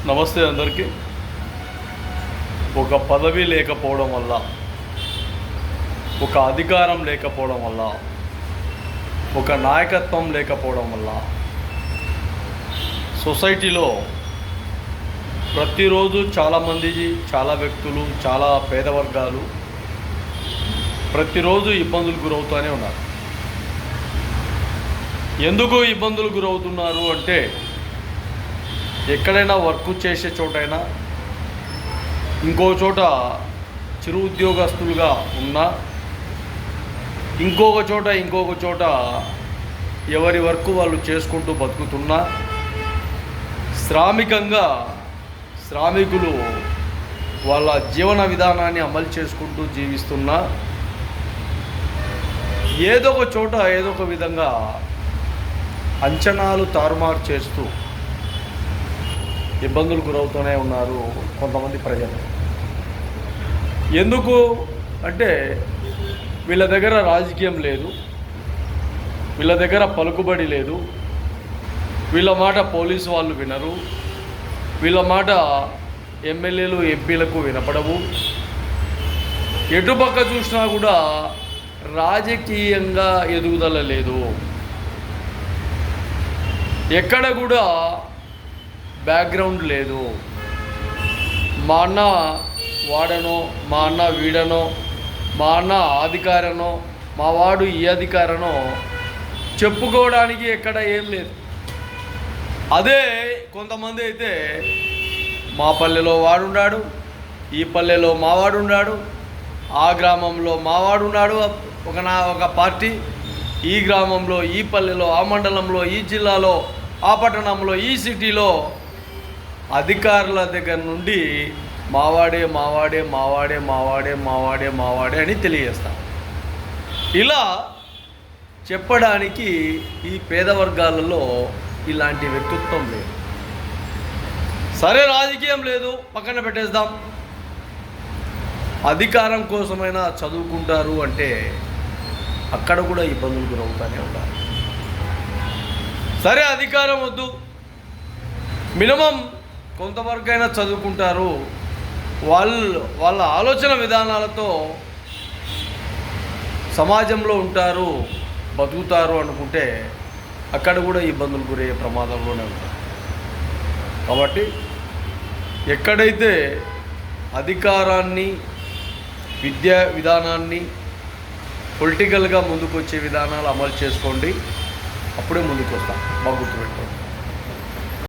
నమస్తే అందరికీ. ఒక పదవి లేకపోవడం వల్ల, ఒక అధికారం లేకపోవడం వల్ల, ఒక నాయకత్వం లేకపోవడం వల్ల సొసైటీలో ప్రతిరోజు చాలామంది, చాలా వ్యక్తులు, చాలా పేద వర్గాలు ప్రతిరోజు ఇబ్బందులు గురవుతూనే ఉన్నారు. ఎందుకు ఇబ్బందులు గురవుతున్నారు అంటే, ఎక్కడైనా వర్క్ చేసే చోటైనా, ఇంకో చోట చిరు ఉద్యోగస్తులుగా ఉన్నా, ఇంకొక చోట ఎవరి వర్క్ వాళ్ళు చేసుకుంటూ బతుకుతున్నా, శ్రామికులు వాళ్ళ జీవన విధానాన్ని అమలు చేసుకుంటూ జీవిస్తున్నా, ఏదో ఒక విధంగా అంచనాలు తారుమారు చేస్తూ ఇబ్బందులు గురవుతూనే ఉన్నారు కొంతమంది ప్రజలు. ఎందుకు అంటే, వీళ్ళ దగ్గర రాజకీయం లేదు, వీళ్ళ దగ్గర పలుకుబడి లేదు, వీళ్ళ మాట పోలీసు వాళ్ళు వినరు, వీళ్ళ మాట ఎమ్మెల్యేలు ఎంపీలకు వినపడవు. ఎటుపక్క చూసినా కూడా రాజకీయంగా ఎదుగుదల లేదు. ఎక్కడ కూడా బ్యాక్గ్రౌండ్ లేదు. మా అన్న వాడనో, మా అన్న వీడనో, మా అన్న అధికారనో, మా వాడు ఈ అధికారనో చెప్పుకోవడానికి ఎక్కడ ఏం లేదు. అదే కొంతమంది అయితే, మా పల్లెలో వాడున్నాడు, ఈ పల్లెలో మావాడున్నాడు, ఆ గ్రామంలో మావాడున్నాడు ఒక పార్టీ, ఈ గ్రామంలో, ఈ పల్లెలో, ఆ మండలంలో, ఈ జిల్లాలో, ఆ పట్టణంలో, ఈ సిటీలో అధికారుల దగ్గర నుండి మావాడే అని తెలియజేస్తాం. ఇలా చెప్పడానికి ఈ పేద వర్గాలలో ఇలాంటి వ్యక్తిత్వం లేదు. సరే, రాజకీయం లేదు, పక్కన పెట్టేద్దాం. అధికారం కోసమైనా చదువుకుంటారు అంటే అక్కడ కూడా ఇబ్బందులు గురవుతూనే ఉంటారు. సరే, అధికారం వద్దు, మినిమం కొంతవరకైనా చదువుకుంటారు, వాళ్ళ ఆలోచన విధానాలతో సమాజంలో ఉంటారు, బతుకుతారు అనుకుంటే అక్కడ కూడా ఇబ్బందులు గురయ్యే ప్రమాదంలోనే ఉంటారు. కాబట్టి ఎక్కడైతే అధికారాన్ని, విద్యా విధానాన్ని, పొలిటికల్గా ముందుకు వచ్చే విధానాలు అమలు చేసుకోండి, అప్పుడే ముందుకు వస్తాం. బాగా గుర్తుపెట్టుకోండి.